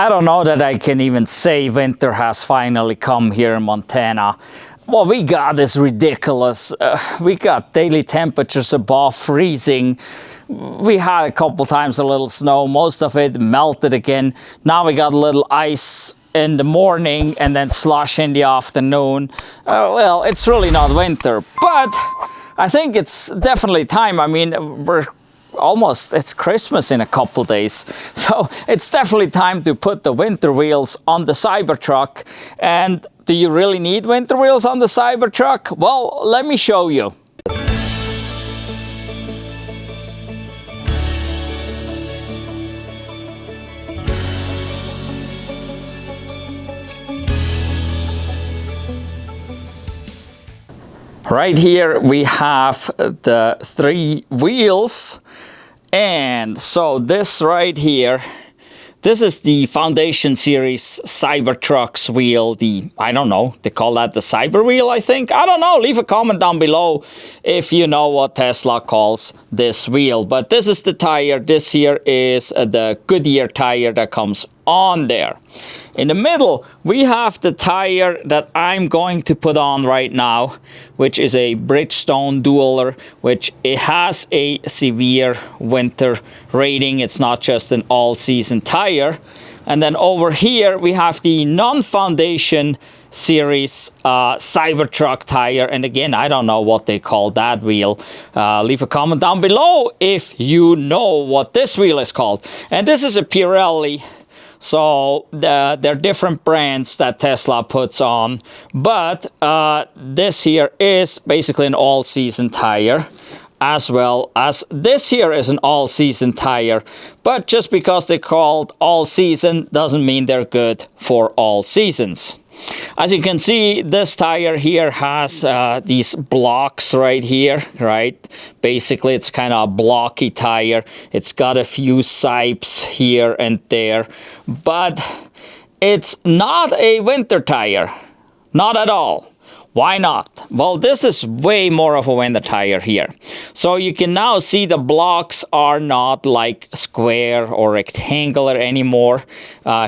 I don't know that I can even say winter has finally come here in Montana. What we got is ridiculous. We got daily temperatures above freezing. We had a couple times a little snow. Most of it melted again. Now we got a little ice in the morning and then slush in the afternoon. Well, it's really not winter, but I think it's definitely time. I mean, it's Christmas in a couple days, so it's definitely time to put the winter wheels on the Cybertruck. And do you really need winter wheels on the Cybertruck? Well, let me show you. Right here we have the 3 wheels, and so this right here, this is the Foundation Series Cybertruck's wheel. I don't know, they call that the Cyber wheel, I think. I don't know, leave a comment down below if you know what Tesla calls this wheel. But this is the tire. This here is the Goodyear tire that comes on there. In the middle, we have the tire that I'm going to put on right now, which is a Bridgestone Dueler, which it has a severe winter rating. It's not just an all-season tire. And then over here, we have the non-Foundation Series Cybertruck tire. And again, I don't know what they call that wheel. Leave a comment down below if you know what this wheel is called. And this is a Pirelli. So there are different brands that Tesla puts on, but this here is basically an all-season tire, as well as this here is an all-season tire. But just because they're called all-season doesn't mean they're good for all seasons. As you can see, this tire here has these blocks right here, right? Basically, it's kind of a blocky tire. It's got a few sipes here and there, but it's not a winter tire. Not at all. Why not? Well, this is way more of a winter tire here. So you can now see the blocks are not like square or rectangular anymore.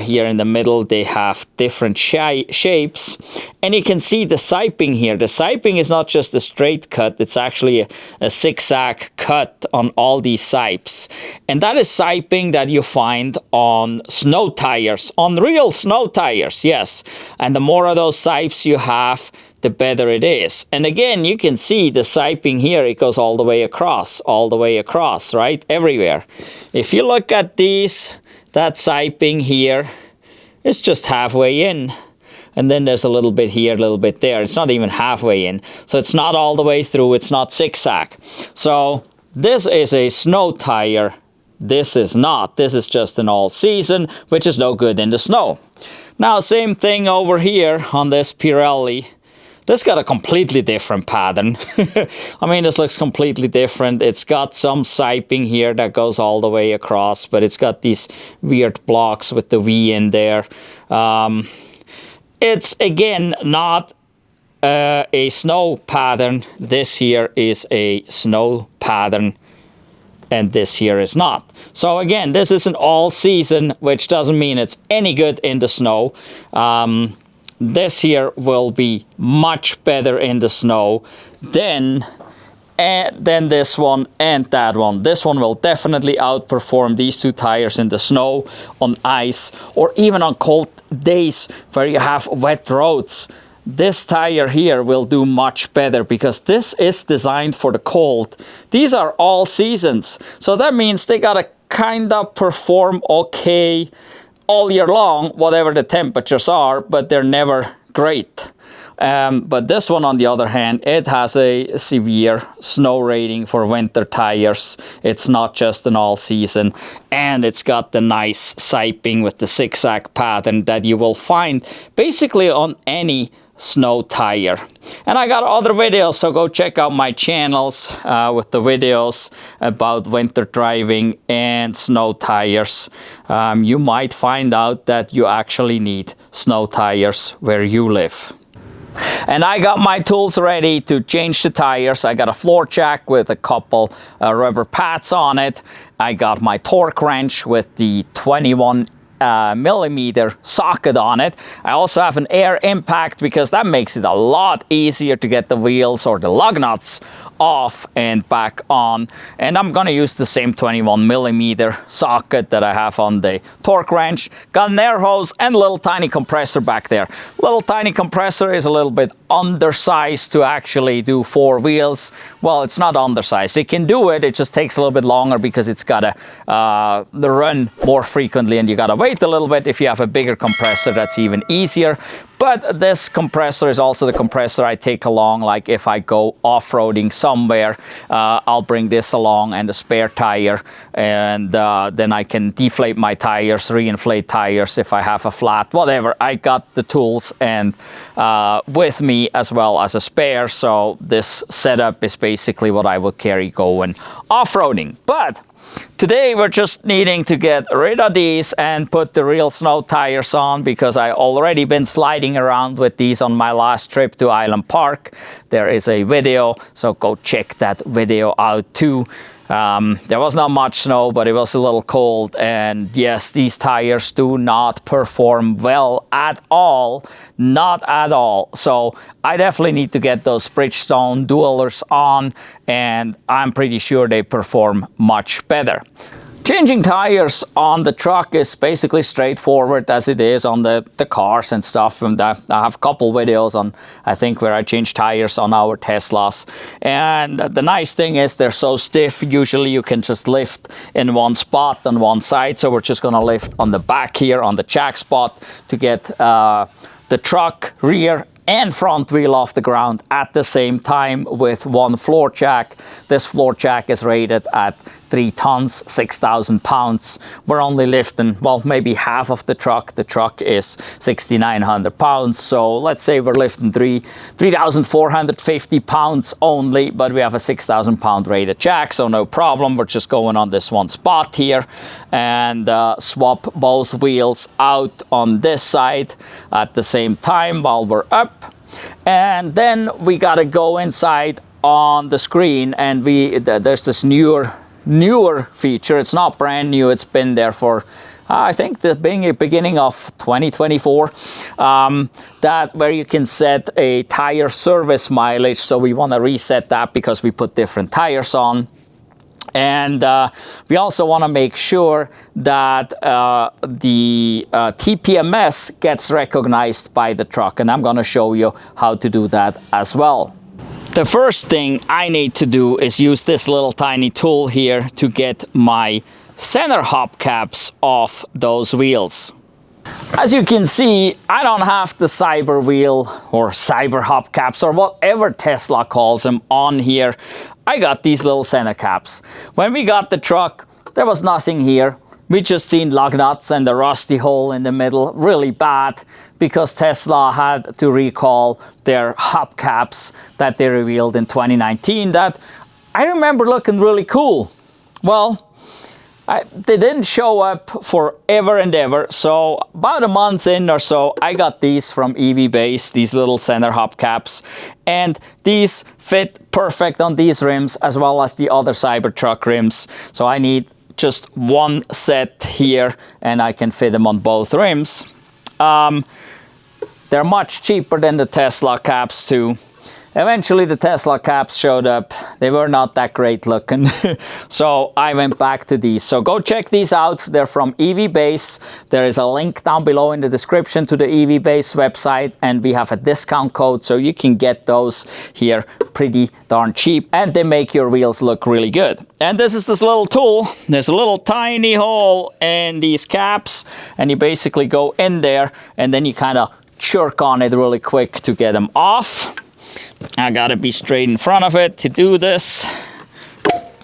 Here in the middle, they have different shapes. And you can see the siping here. The siping is not just a straight cut. It's actually a zigzag cut on all these sipes. And that is siping that you find on snow tires, on real snow tires, yes. And the more of those sipes you have, the better it is. And again, you can see the siping here, it goes all the way across, right? Everywhere. If you look at these, that siping here is just halfway in. And then there's a little bit here, a little bit there. It's not even halfway in. So it's not all the way through, it's not zigzag. So this is a snow tire. This is not. This is just an all season, which is no good in the snow. Now, same thing over here on this Pirelli. This got a completely different pattern. I mean, this looks completely different. It's got some siping here that goes all the way across, but it's got these weird blocks with the V in there. It's, again, not a snow pattern. This here is a snow pattern, and this here is not. So again, this is an all season, which doesn't mean it's any good in the snow. This here will be much better in the snow than this one and that one. This one will definitely outperform these 2 tires in the snow, on ice, or even on cold days where you have wet roads. This tire here will do much better because this is designed for the cold. These are all seasons, so that means they gotta kind of perform okay all year long, whatever the temperatures are, but they're never great. But this one, on the other hand, it has a severe snow rating for winter tires. It's not just an all season, and it's got the nice siping with the zigzag pattern that you will find basically on any snow tire. And I got other videos, so go check out my channels with the videos about winter driving and snow tires. You might find out that you actually need snow tires where you live. And I got my tools ready to change the tires. I got a floor jack with a couple rubber pads on it. I got my torque wrench with the 21 millimeter socket on it. I also have an air impact because that makes it a lot easier to get the wheels or the lug nuts off and back on. And I'm gonna use the same 21 millimeter socket that I have on the torque wrench. Got an air hose and a little tiny compressor back there. Little tiny compressor is a little bit undersized to actually do 4 wheels. Well, it's not undersized. It can do it, it just takes a little bit longer because it's gotta run more frequently and you gotta wait a little bit. If you have a bigger compressor, that's even easier. But this compressor is also the compressor I take along, like if I go off-roading somewhere, I'll bring this along and a spare tire, and then I can deflate my tires, reinflate tires if I have a flat, whatever. I got the tools and with me as well as a spare, so this setup is basically what I will carry going off-roading. But today we're just needing to get rid of these and put the real snow tires on, because I already been sliding around with these on my last trip to Island Park. There is a video, so go check that video out too. There was not much snow, but it was a little cold, and yes, these tires do not perform well at all, not at all. So I definitely need to get those Bridgestone dualers on, and I'm pretty sure they perform much better. Changing tires on the truck is basically straightforward as it is on the cars and stuff. And I have a couple videos on, I think, where I change tires on our Teslas. And the nice thing is they're so stiff, usually you can just lift in one spot on one side. So we're just gonna lift on the back here on the jack spot to get the truck rear and front wheel off the ground at the same time with one floor jack. This floor jack is rated at 3 tons, 6,000 pounds. We're only lifting, well, maybe half of the truck. The truck is 6,900 pounds. So let's say we're lifting 3,450 pounds only, but we have a 6,000 pound rated jack, so no problem. We're just going on this one spot here and swap both wheels out on this side at the same time while we're up. And then we gotta go inside on the screen, and there's this newer feature. It's not brand new, it's been there for I think the beginning of 2024, that where you can set a tire service mileage. So we want to reset that because we put different tires on. And we also want to make sure that the TPMS gets recognized by the truck, and I'm going to show you how to do that as well. The first thing I need to do is use this little tiny tool here to get my center hubcaps off those wheels. As you can see, I don't have the cyber wheel or cyber hubcaps or whatever Tesla calls them on here. I got these little center caps. When we got the truck, there was nothing here. We just seen lug nuts and the rusty hole in the middle, really bad, because Tesla had to recall their hubcaps that they revealed in 2019 that I remember looking really cool. Well, they didn't show up forever and ever, so about a month in or so, I got these from EVBASE, these little center hubcaps, and these fit perfect on these rims as well as the other Cybertruck rims. So I need just one set here, and I can fit them on both rims. They're much cheaper than the Tesla caps too. Eventually the Tesla caps showed up. They were not that great looking. So I went back to these. So go check these out. They're from EVBASE. There is a link down below in the description to the EVBASE website, and we have a discount code so you can get those here pretty darn cheap, and they make your wheels look really good. And this is this little tool. There's a little tiny hole in these caps, and you basically go in there and then you kind of jerk on it really quick to get them off. I gotta be straight in front of it to do this.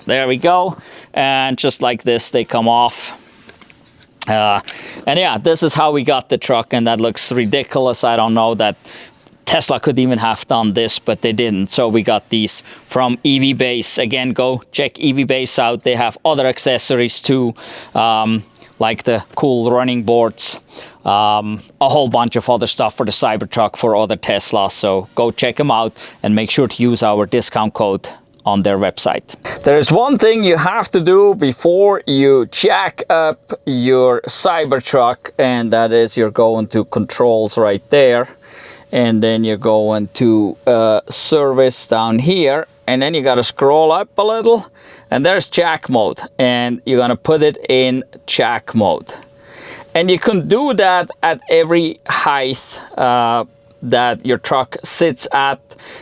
There we go. And just like this, they come off. And yeah, this is how we got the truck, and that looks ridiculous. I don't know that Tesla could even have done this, but they didn't. So we got these from EVBASE. Again, go check EVBASE out. They have other accessories too, like the cool running boards, a whole bunch of other stuff for the Cybertruck, for other Teslas. So go check them out and make sure to use our discount code on their website. There is one thing you have to do before you jack up your Cybertruck, and that is you're going to controls right there, and then you're going to service down here, and then you got to scroll up a little, and there's jack mode, and you're going to put it in jack mode. And you can do that at every height that your truck sits at.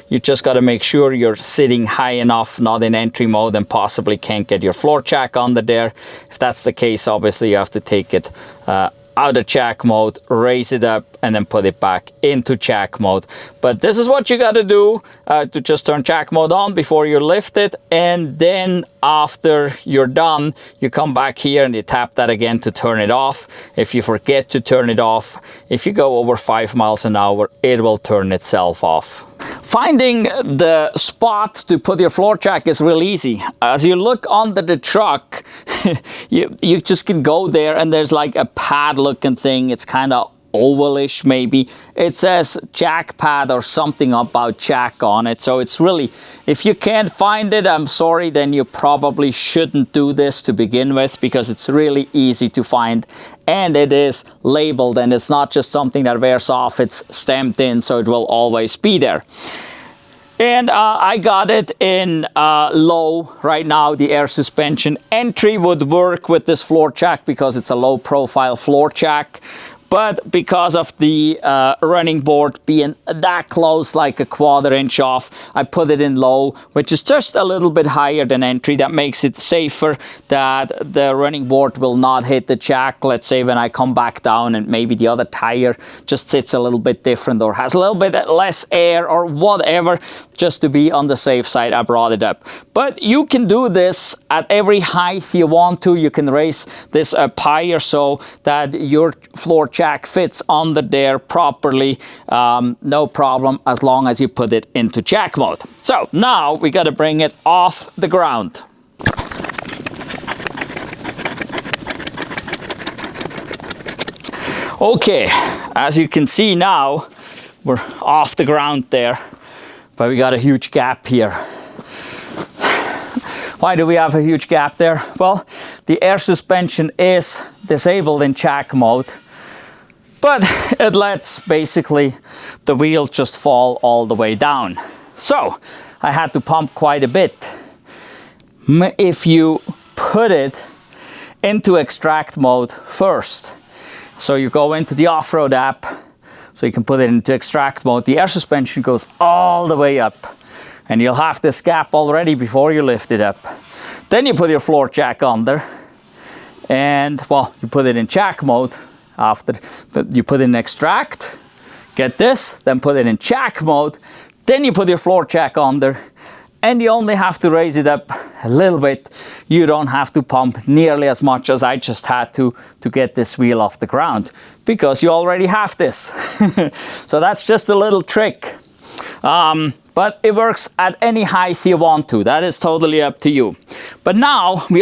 You just got to make sure you're sitting high enough, not in entry mode, and possibly can't get your floor jack under there. If that's the case, obviously you have to take it out of jack mode, raise it up, and then put it back into jack mode. But this is what you got to do to just turn jack mode on before you lift it, and then after you're done, you come back here and you tap that again to turn it off. If you forget to turn it off, if you go over 5 miles an hour, it will turn itself off. Finding the spot to put your floor jack is real easy. As you look under the truck, you just can go there, and there's like a pad looking thing. It's kind of ovalish maybe. It says jack pad or something about jack on it. So it's really, if you can't find it, I'm sorry, then you probably shouldn't do this to begin with, because it's really easy to find, and it is labeled, and it's not just something that wears off, it's stamped in, so it will always be there. And I got it in low right now. The air suspension entry would work with this floor jack because it's a low profile floor jack. But because of the running board being that close, like a 1/4 inch off, I put it in low, which is just a little bit higher than entry. That makes it safer that the running board will not hit the jack. Let's say when I come back down and maybe the other tire just sits a little bit different or has a little bit less air or whatever, just to be on the safe side, I brought it up. But you can do this at every height you want to. You can raise this up higher so that your floor jack fits under there properly, no problem, as long as you put it into jack mode. So now we got to bring it off the ground. Okay, as you can see now, we're off the ground there, but we got a huge gap here. Why do we have a huge gap there? Well, the air suspension is disabled in jack mode, but it lets basically the wheels just fall all the way down. So I had to pump quite a bit. If you put it into extract mode first, so you go into the off-road app, so you can put it into extract mode, the air suspension goes all the way up, and you'll have this gap already before you lift it up. Then you put your floor jack under, and well, you put it in jack mode. After you put it in extract, get this, then put it in jack mode, then you put your floor jack under, and you only have to raise it up a little bit. You don't have to pump nearly as much as I just had to get this wheel off the ground, because you already have this. So that's just a little trick. But it works at any height you want to. That is totally up to you. But now we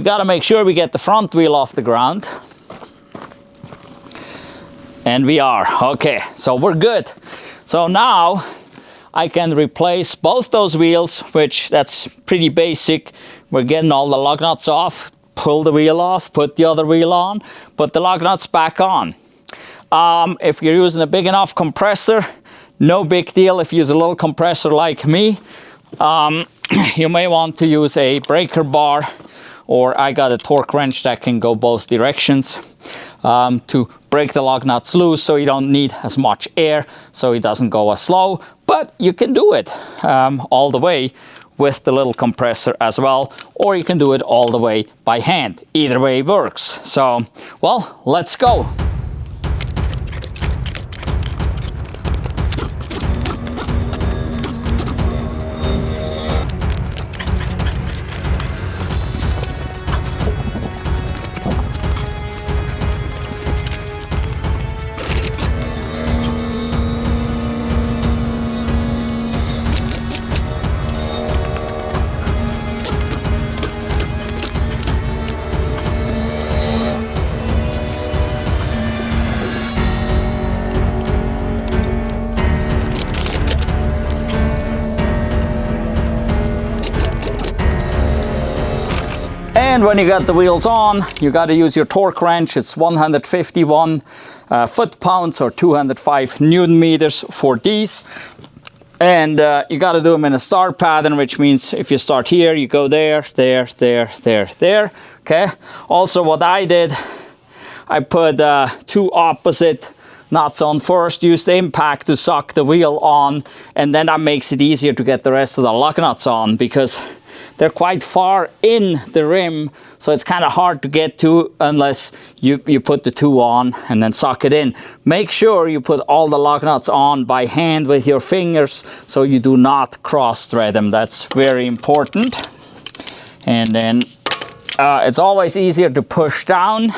got to make sure we get the front wheel off the ground. And we are. Okay, so we're good. So now I can replace both those wheels, which that's pretty basic. We're getting all the lug nuts off, pull the wheel off, put the other wheel on, put the lug nuts back on. If you're using a big enough compressor, no big deal. If you use a little compressor like me, you may want to use a breaker bar, or I got a torque wrench that can go both directions to break the lug nuts loose, so you don't need as much air, so it doesn't go as slow. But you can do it all the way with the little compressor as well, or you can do it all the way by hand. Either way works. So, well, let's go. And when you got the wheels on, you got to use your torque wrench. It's 151 foot-pounds or 205 Newton meters for these. And you got to do them in a star pattern, which means if you start here, you go there, there, there, there, there. Okay. Also, what I did, I put 2 opposite nuts on first, use the impact to suck the wheel on, and then that makes it easier to get the rest of the lug nuts on because they're quite far in the rim, so it's kind of hard to get to unless you put the 2 on and then suck it in. Make sure you put all the lug nuts on by hand with your fingers so you do not cross thread them. That's very important. And then it's always easier to push down,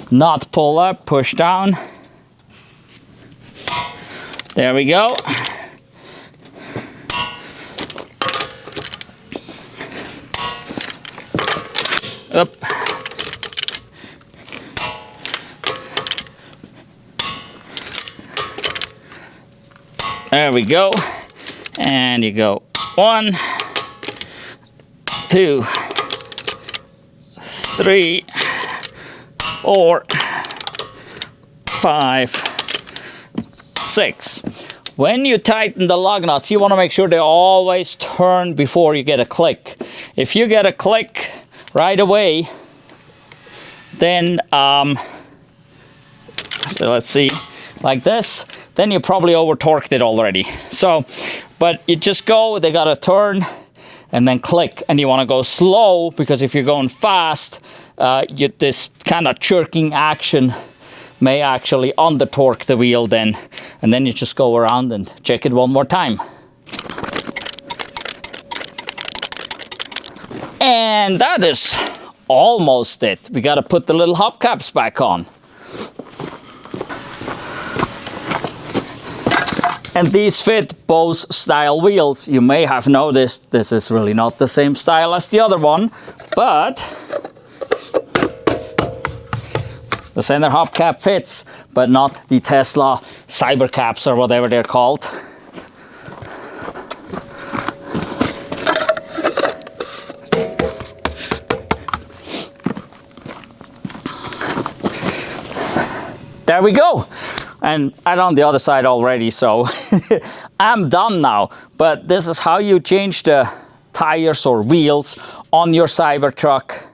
not pull up, push down. There we go. Up. There we go. And you go 1, 2, 3, 4, 5, 6. When you tighten the lug nuts, you want to make sure they always turn before you get a click. If you get a click right away, then so let's see, like this, then you probably over torqued it already. So, but you just go, they gotta turn and then click, and you want to go slow because if you're going fast, this kind of jerking action may actually under torque the wheel then, and then you just go around and check it one more time. And that is almost it. We got to put the little hubcaps back on. And these fit both style wheels. You may have noticed this is really not the same style as the other one, but the center hubcap fits, but not the Tesla Cybercaps or whatever they're called. There we go. And I'm on the other side already, so I'm done now. But this is how you change the tires or wheels on your Cybertruck.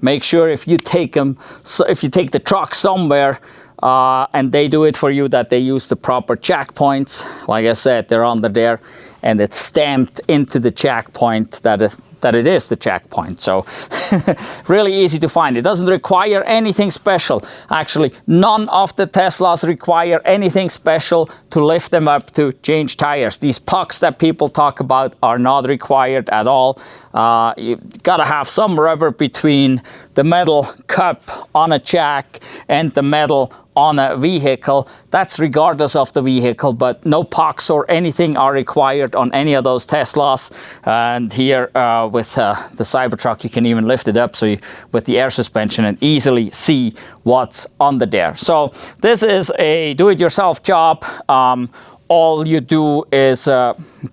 Make sure if you take them, so if you take the truck somewhere and they do it for you, that they use the proper jack points. Like I said, they're under there and it's stamped into the jack point that it is the jack point. So really easy to find. It doesn't require anything special. Actually, none of the Teslas require anything special to lift them up to change tires. These pucks that people talk about are not required at all. You gotta have some rubber between the metal cup on a jack and the metal on a vehicle. That's regardless of the vehicle, but no pucks or anything are required on any of those Teslas. And here with the Cybertruck, you can even lift it up so you, with the air suspension, and easily see what's under there. So this is a do-it-yourself job. All you do is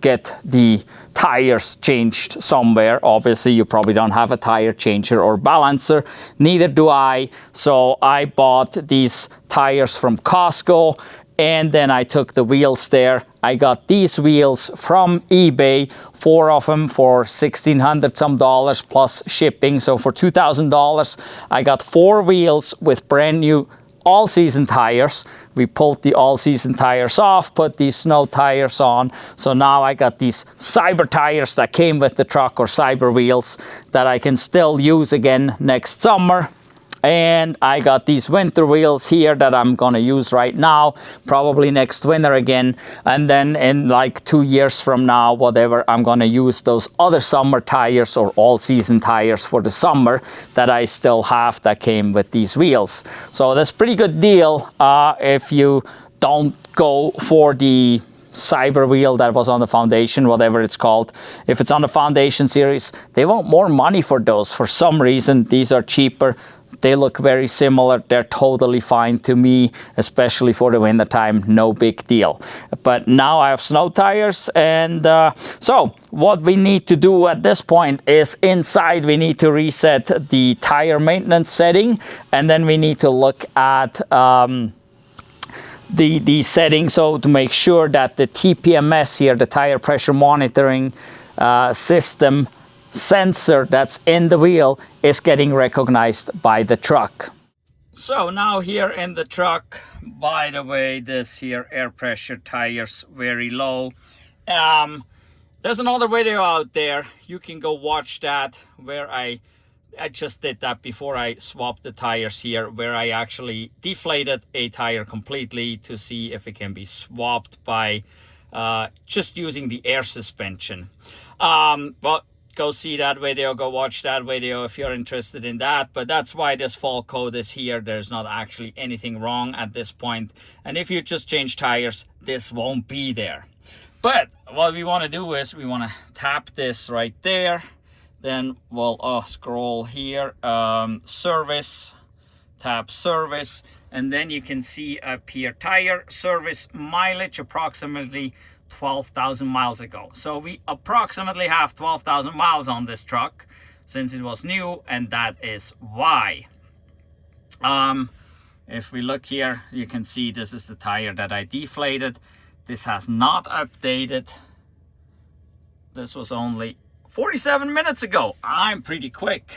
get the tires changed somewhere. Obviously, you probably don't have a tire changer or balancer. Neither do I. So I bought these tires from Costco, and then I took the wheels there. I got these wheels from eBay, 4 of them for $1,600 some dollars plus shipping. So for $2,000, I got 4 wheels with brand new all-season tires. We pulled the all-season tires off, put these snow tires on. So now I got these Cyber tires that came with the truck, or Cyber wheels, that I can still use again next summer. And I got these winter wheels here that I'm gonna use right now, probably next winter again. And then in like 2 years from now, whatever, I'm gonna use those other summer tires or all-season tires for the summer that I still have that came with these wheels. So that's a pretty good deal if you don't go for the Cyber wheel that was on the Foundation, whatever it's called. If it's on the Foundation series, they want more money for those. For some reason, these are cheaper. They look very similar. They're totally fine to me, especially for the winter time. No big deal. But now I have snow tires, and so what we need to do at this point is inside we need to reset the tire maintenance setting, and then we need to look at the settings, so to make sure that the TPMS here, the tire pressure monitoring system sensor that's in the wheel, is getting recognized by the truck. So now here in the truck, by the way, this here air pressure tires very low. There's another video out there, you can go watch that, where I just did that before I swapped the tires here, where I actually deflated a tire completely to see if it can be swapped by just using the air suspension. But go see that video, go watch that video if you're interested in that. But that's why this fault code is here. There's not actually anything wrong at this point. And if you just change tires, this won't be there. But what we want to do is we want to tap this right there. Then we'll scroll here, service, tap service, and then you can see up here, tire service mileage, approximately 12,000 miles ago. So we approximately have 12,000 miles on this truck since it was new, and that is why. If we look here, you can see this is the tire that I deflated. This has not updated. This was only 47 minutes ago. I'm pretty quick.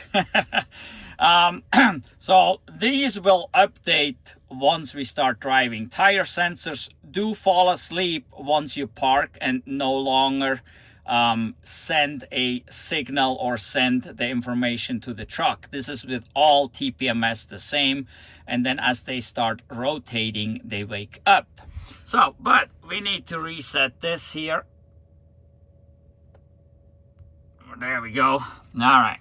So these will update once we start driving. Tire sensors do fall asleep once you park and no longer send a signal or send the information to the truck. This is with all TPMS the same, and then as they start rotating, they wake up. So, but we need to reset this here. There we go. All right.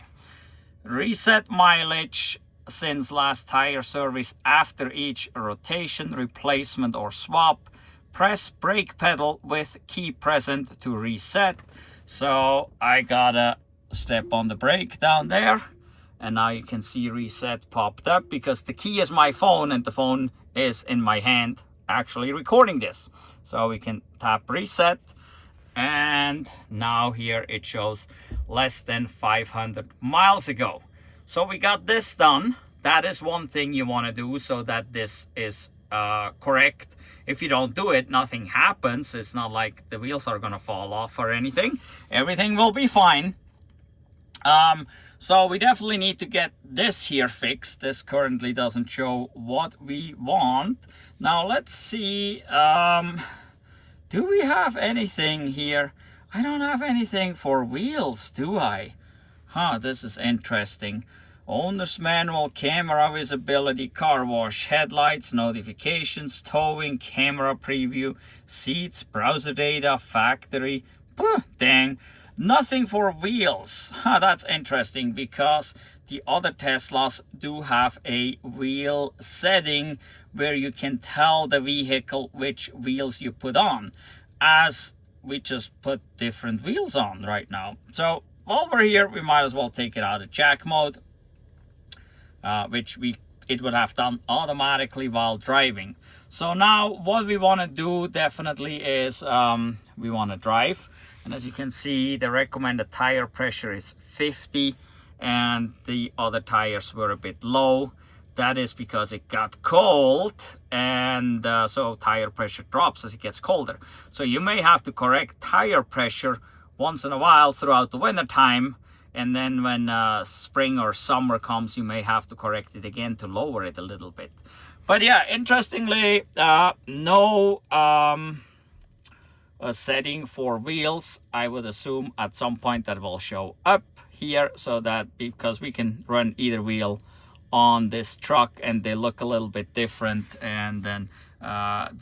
Reset mileage since last tire service after each rotation, replacement, or swap. Press brake pedal with key present to reset. So I gotta step on the brake down there. And now you can see reset popped up because the key is my phone and the phone is in my hand actually recording this. So we can tap reset. And now here it shows less than 500 miles ago. So we got this done. That is one thing you want to do so that this is correct. If you don't do it, nothing happens. It's not like the wheels are going to fall off or anything. Everything will be fine. So we definitely need to get this here fixed. This currently doesn't show what we want. Now let's see. Do we have anything here? I don't have anything for wheels, do I? This is interesting. Owner's manual, camera visibility, car wash, headlights, notifications, towing, camera preview, seats, browser data, factory. Dang. Nothing for wheels. That's interesting because the other Teslas do have a wheel setting where you can tell the vehicle which wheels you put on, as we just put different wheels on right now. So while we're here, we might as well take it out of jack mode, which it would have done automatically while driving. So now what we want to do definitely is we want to drive. And as you can see, the recommended tire pressure is 50 and the other tires were a bit low. That is because it got cold, and so tire pressure drops as it gets colder. So you may have to correct tire pressure once in a while throughout the winter time, and then when spring or summer comes, you may have to correct it again to lower it a little bit. But yeah, interestingly, no a setting for wheels. I would assume at some point that will show up here, so that because we can run either wheel on this truck and they look a little bit different. And then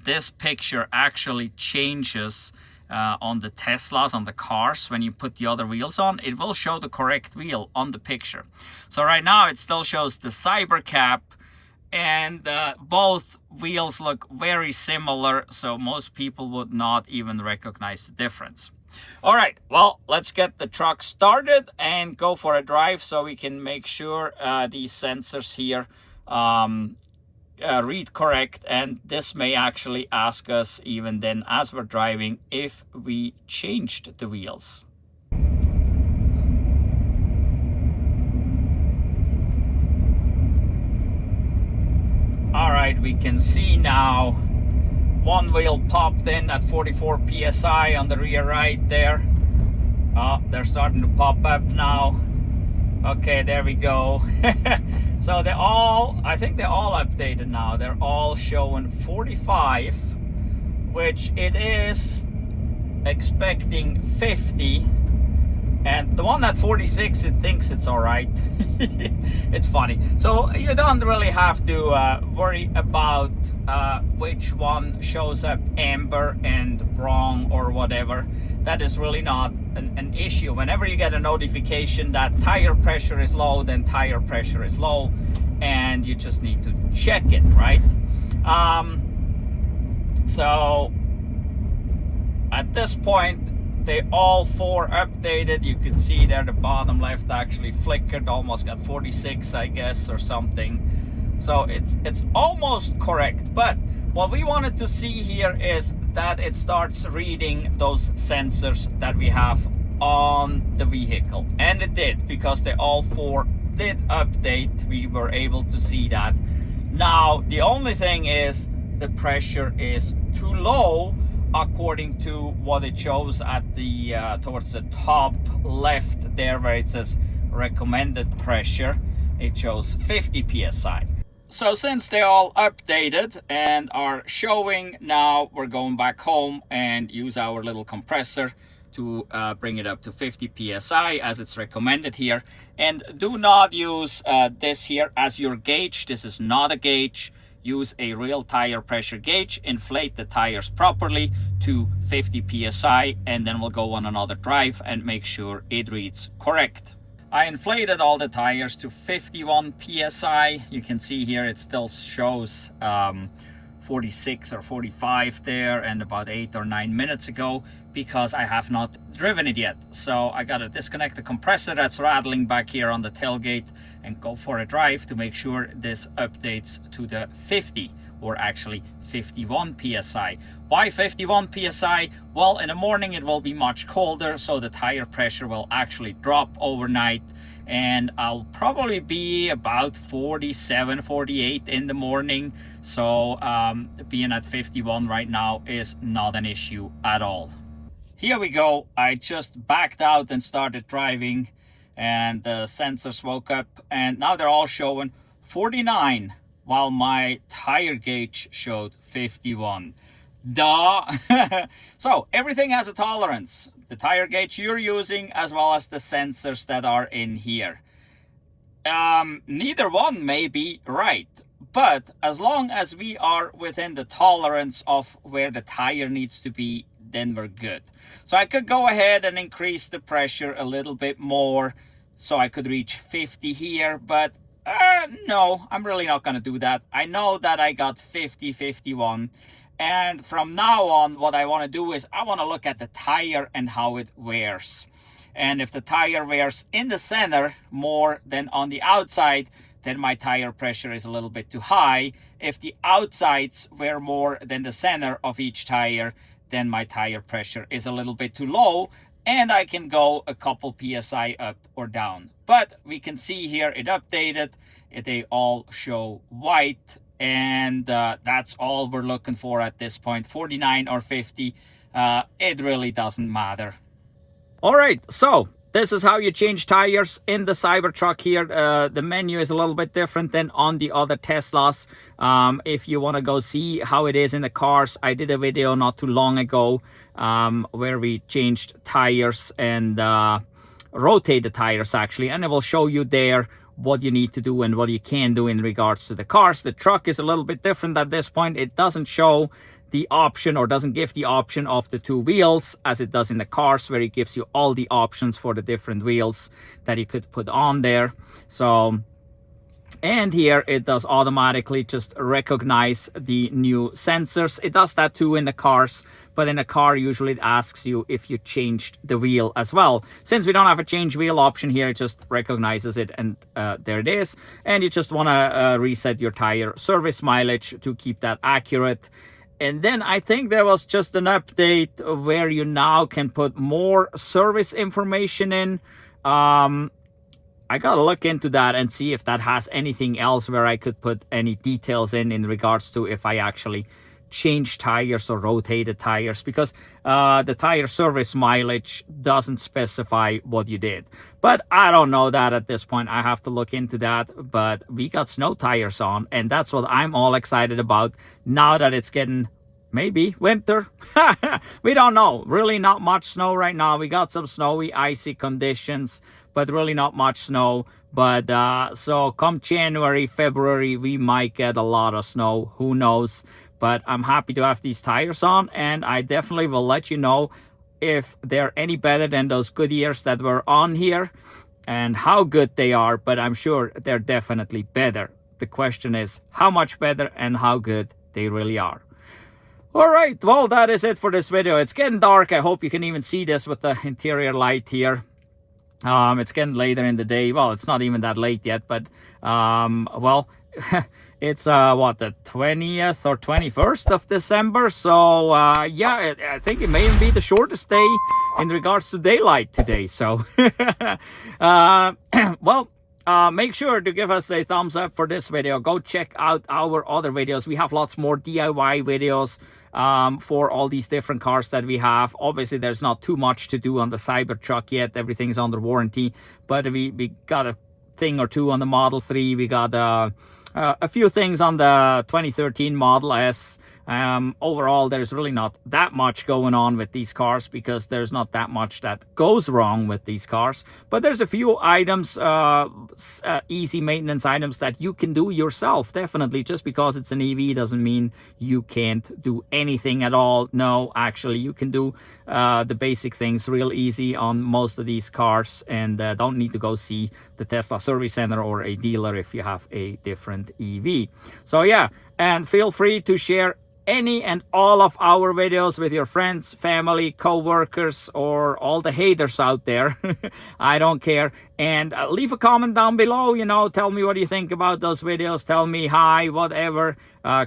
this picture actually changes on the Teslas, on the cars. When you put the other wheels on, it will show the correct wheel on the picture. So right now it still shows the Cybercap, and both wheels look very similar, so most people would not even recognize the difference. All right, well, let's get the truck started and go for a drive so we can make sure these sensors here read correct. And this may actually ask us even then as we're driving if we changed the wheels. All right, we can see now one wheel popped in at 44 psi on the rear right there. They're starting to pop up now. Okay, there we go. So I think they're all updated now. They're all showing 45, which it is expecting 50. And the one at 46, it thinks it's all right. It's funny. So you don't really have to worry about which one shows up amber and wrong or whatever. That is really not an issue. Whenever you get a notification that tire pressure is low, then tire pressure is low, and you just need to check it, right? So at this point, they all four updated. You can see there the bottom left actually flickered, almost got 46, I guess, or something. So it's almost correct. But what we wanted to see here is that it starts reading those sensors that we have on the vehicle. And it did, because they all four did update. We were able to see that. Now, the only thing is the pressure is too low, according to what it shows at the towards the top left there, where it says recommended pressure. It shows 50 psi. So since they all updated and are showing, now we're going back home and use our little compressor to bring it up to 50 psi as it's recommended here. And do not use this here as your gauge. This is not a gauge. Use a real tire pressure gauge, inflate the tires properly to 50 psi, and then we'll go on another drive and make sure it reads correct. I inflated all the tires to 51 psi. You can see here it still shows 46 or 45 there, and about 8 or 9 minutes ago, because I have not driven it yet. So I gotta disconnect the compressor that's rattling back here on the tailgate and go for a drive to make sure this updates to the 50, or actually 51 psi. Why 51 psi? Well, in the morning it will be much colder, so the tire pressure will actually drop overnight, and I'll probably be about 47, 48 in the morning. So being at 51 right now is not an issue at all. Here we go. I just backed out and started driving, and the sensors woke up, and now they're all showing 49, while my tire gauge showed 51. Duh! So everything has a tolerance. The tire gauge you're using, as well as the sensors that are in here. Neither one may be right, but as long as we are within the tolerance of where the tire needs to be, then we're good. So I could go ahead and increase the pressure a little bit more, so I could reach 50 here, but no, I'm really not going to do that. I know that I got 50, 51. And from now on, what I want to do is I want to look at the tire and how it wears. And if the tire wears in the center more than on the outside, then my tire pressure is a little bit too high. If the outsides wear more than the center of each tire, then my tire pressure is a little bit too low, and I can go a couple psi up or down. But we can see here it updated. They all show white, and that's all we're looking for at this point. 49 or 50, it really doesn't matter. All right, so this is how you change tires in the Cybertruck here. The menu is a little bit different than on the other Teslas. If you want to go see how it is in the cars, I did a video not too long ago where we changed tires and rotate the tires actually, and I will show you there what you need to do and what you can do in regards to the cars. The truck is a little bit different at this point. It doesn't show the option, or doesn't give the option of the two wheels as it does in the cars, where it gives you all the options for the different wheels that you could put on there. So And here it does automatically just recognize the new sensors. It does that too in the cars, but in a car usually it asks you if you changed the wheel as well. Since we don't have a change wheel option here, it just recognizes it, and there it is. And you just want to reset your tire service mileage to keep that accurate. And then I think there was just an update where you now can put more service information in. I gotta look into that and see if that has anything else where I could put any details in regards to if I actually changed tires or rotated tires, because the tire service mileage doesn't specify what you did. But I don't know that at this point. I have to look into that. But we got snow tires on, and that's what I'm all excited about now that it's getting maybe winter. We don't know. Really not much snow right now. We got some snowy, icy conditions, but really not much snow. But so come January, February, we might get a lot of snow. Who knows? But I'm happy to have these tires on, and I definitely will let you know if they're any better than those Goodyears that were on here and how good they are. But I'm sure they're definitely better. The question is how much better and how good they really are. All right, well, that is it for this video. It's getting dark. I hope you can even see this with the interior light here. It's getting later in the day. Well, it's not even that late yet, but well, it's what, the 20th or 21st of December. So yeah, I think it may even be the shortest day in regards to daylight today. So well, make sure to give us a thumbs up for this video. Go check out our other videos. We have lots more DIY videos for all these different cars that we have. Obviously, there's not too much to do on the Cybertruck yet. Everything's under warranty, but we got a thing or two on the Model 3. We got a few things on the 2013 Model S. Overall, there's really not that much going on with these cars because there's not that much that goes wrong with these cars. But there's a few items, easy maintenance items that you can do yourself. Definitely, just because it's an EV doesn't mean you can't do anything at all. No, actually, you can do the basic things real easy on most of these cars, and don't need to go see the Tesla service center or a dealer if you have a different EV. So yeah, and feel free to share any and all of our videos with your friends, family, co-workers, or all the haters out there. I don't care. And leave a comment down below. You know, tell me what you think about those videos. Tell me hi, whatever.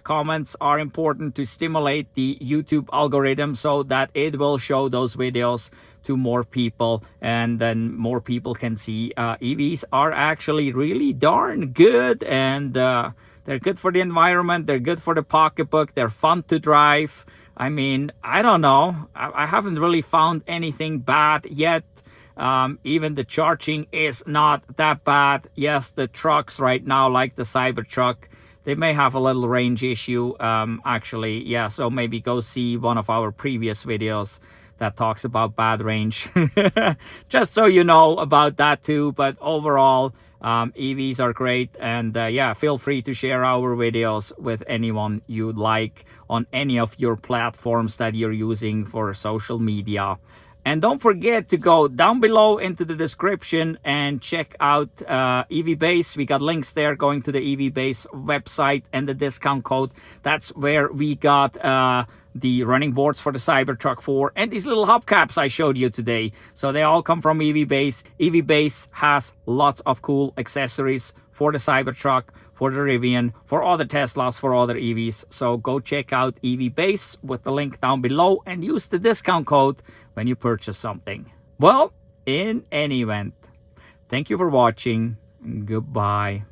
Comments are important to stimulate the YouTube algorithm so that it will show those videos to more people, and then more people can see EVs are actually really darn good, and they're good for the environment. They're good for the pocketbook. They're fun to drive. I mean, I don't know. I haven't really found anything bad yet. Even the charging is not that bad. Yes, the trucks right now, like the Cybertruck, they may have a little range issue. Actually, yeah, so maybe go see one of our previous videos that talks about bad range. Just so you know about that too. But overall, EVs are great, and yeah, feel free to share our videos with anyone you like on any of your platforms that you're using for social media. And don't forget to go down below into the description and check out EVBASE. We got links there going to the EVBASE website and the discount code. That's where we got the running boards for the Cybertruck 4 and these little hubcaps I showed you today. So they all come from EVBASE. EVBASE has lots of cool accessories for the Cybertruck, for the Rivian, for other Teslas, for other EVs. So go check out EVBASE with the link down below and use the discount code when you purchase something. Well, in any event, thank you for watching. Goodbye.